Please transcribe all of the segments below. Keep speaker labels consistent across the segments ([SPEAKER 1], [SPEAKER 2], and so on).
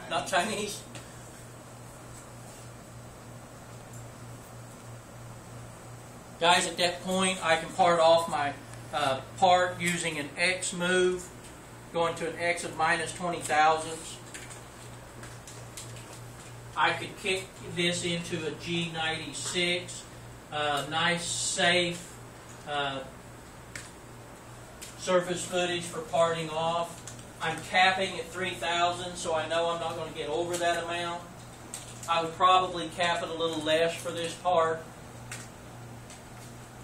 [SPEAKER 1] Not Chinese? Guys, at that point, I can part off my part using an X move, going to an X of minus 20 thousandths. I could kick this into a G96, nice, safe surface footage for parting off. I'm capping at 3,000, so I know I'm not going to get over that amount. I would probably cap it a little less for this part.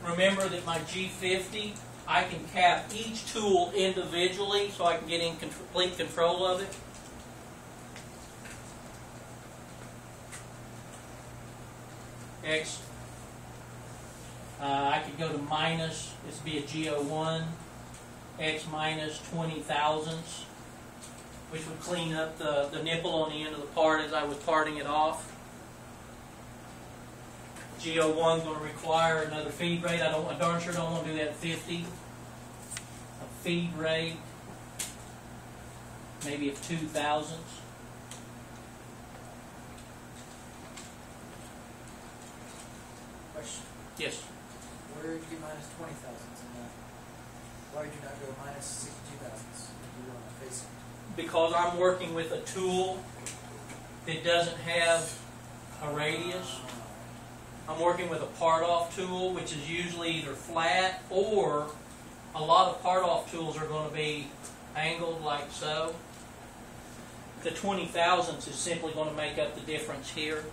[SPEAKER 1] Remember that my G50, I can cap each tool individually so I can get in complete control of it. X. I could go to minus, this would be a G01, X minus 20 thousandths, which would clean up the nipple on the end of the part as I was parting it off. G01 is going to require another feed rate. I darn sure don't want to do that at 50. A feed rate, maybe of 2 thousandths.
[SPEAKER 2] Question.
[SPEAKER 1] Yes.
[SPEAKER 2] Where did you get minus 20 thousandths in that? Why did you not go minus 62 thousandths if you were on a facing?
[SPEAKER 1] Because I'm working with a tool that doesn't have a radius. I'm working with a part-off tool, which is usually either flat or a lot of part-off tools are going to be angled like so. The 20 thousandths is simply going to make up the difference here.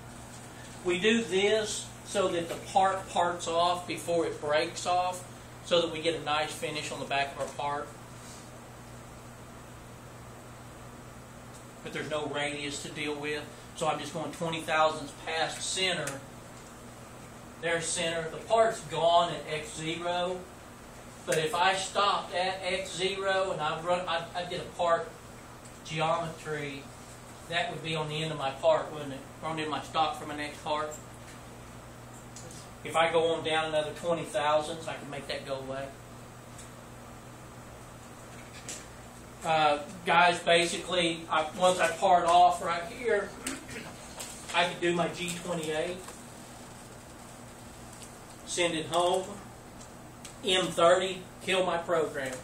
[SPEAKER 1] We do this so that the part parts off before it breaks off, so that we get a nice finish on the back of our part. But there's no radius to deal with, so I'm just going 20 thousandths past center. There's center. The part's gone at X0, but if I stopped at X0 and I'd get a part geometry, that would be on the end of my part, wouldn't it? Or on the end of my stock for my next part. If I go on down another 20 thousandths, I can make that go away. Guys, basically, once I part off right here, I could do my G28, send it home, M30, kill my program.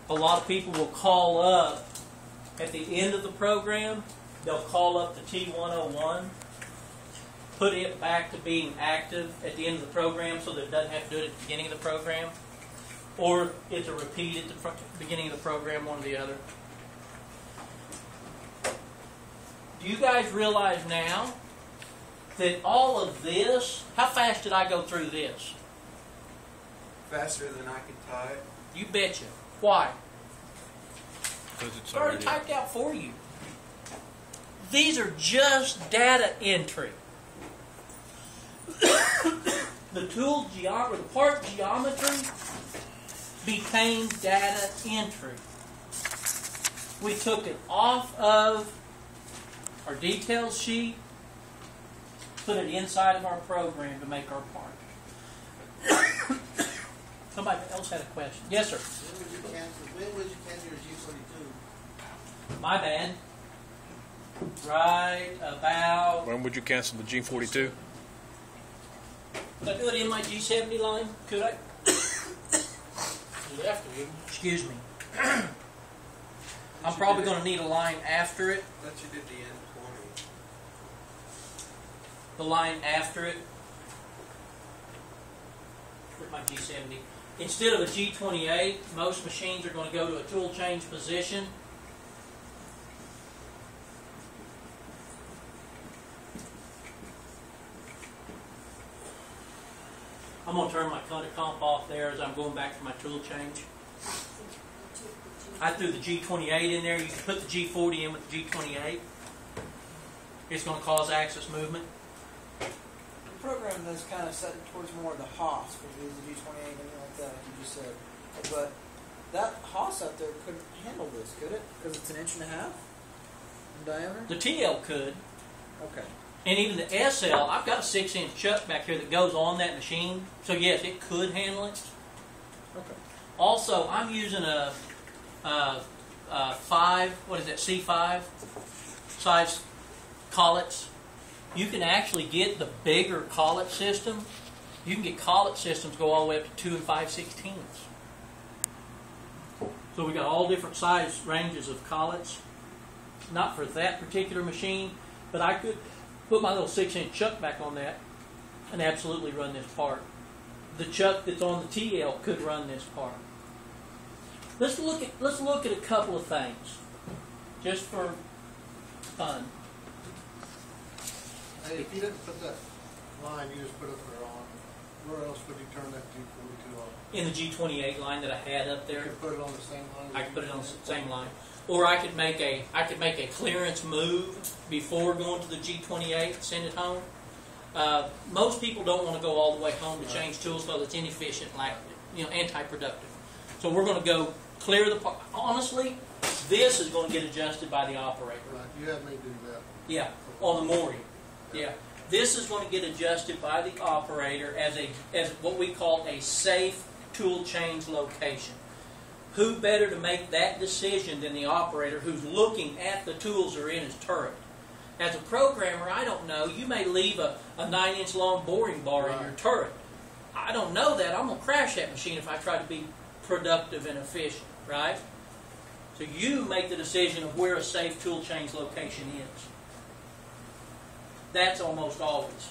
[SPEAKER 1] A lot of people will call up at the end of the program, they'll call up the T101, put it back to being active at the end of the program so that it doesn't have to do it at the beginning of the program. Or it's a repeat at the beginning of the program, one or the other. Do you guys realize now that all of this, how fast did I go through this?
[SPEAKER 3] Faster than I could type.
[SPEAKER 1] You betcha. Why?
[SPEAKER 4] Because it's
[SPEAKER 1] already typed out for you. These are just data entry. The tool geometry, the part geometry became data entry. We took it off of our details sheet, put it inside of our program to make our part. Somebody else had a question. Yes, sir.
[SPEAKER 3] When would you cancel your G42?
[SPEAKER 1] My bad. Right about...
[SPEAKER 4] When would you cancel the G42?
[SPEAKER 1] Could I do it in my G70 line? Could I? Excuse me. I'm probably going to need a line after it.
[SPEAKER 3] I thought you did the N20.
[SPEAKER 1] The line after it. With my G70. Instead of a G28, most machines are going to go to a tool change position. I'm going to turn my color comp off there as I'm going back to my tool change. I threw the G28 in there. You can put the G40 in with the G28. It's going to cause axis movement.
[SPEAKER 2] The program is kind of set towards more of the Haas, which is the G28 and anything like that, like you just said. But that Haas out there couldn't handle this, could it? Because it's 1.5 inches in diameter?
[SPEAKER 1] The TL could.
[SPEAKER 2] Okay.
[SPEAKER 1] And even the SL, I've got a 6-inch chuck back here that goes on that machine. So yes, it could handle it.
[SPEAKER 2] Okay.
[SPEAKER 1] Also, I'm using a C5 size collets. You can actually get the bigger collet system. You can get collet systems go all the way up to 2 5/16. So we got all different size ranges of collets. Not for that particular machine, but I could put my little 6-inch chuck back on that and absolutely run this part. The chuck that's on the TL could run this part. Let's look at a couple of things, just for fun.
[SPEAKER 3] Hey, if you didn't put that line you just put up there on, where else would you turn that G42 off?
[SPEAKER 1] In the G28 line that I had up
[SPEAKER 3] You
[SPEAKER 1] there,
[SPEAKER 3] could put it on the same line.
[SPEAKER 1] I could put it on the same line, or I could make a clearance move before going to the G28 and send it home. Most people don't want to go all the way home to change tools because it's inefficient, like anti-productive. So we're going to go clear the part. Honestly, this is going to get adjusted by the operator.
[SPEAKER 3] Right, you had me do that.
[SPEAKER 1] Yeah, on the mooring. Yeah, this is going to get adjusted by the operator as what we call a safe tool change location. Who better to make that decision than the operator who's looking at the tools that are in his turret? As a programmer, I don't know. You may leave a 9-inch long boring bar in your turret. I don't know that. I'm going to crash that machine if I try to be productive and efficient, right? So you make the decision of where a safe tool change location is. That's almost always.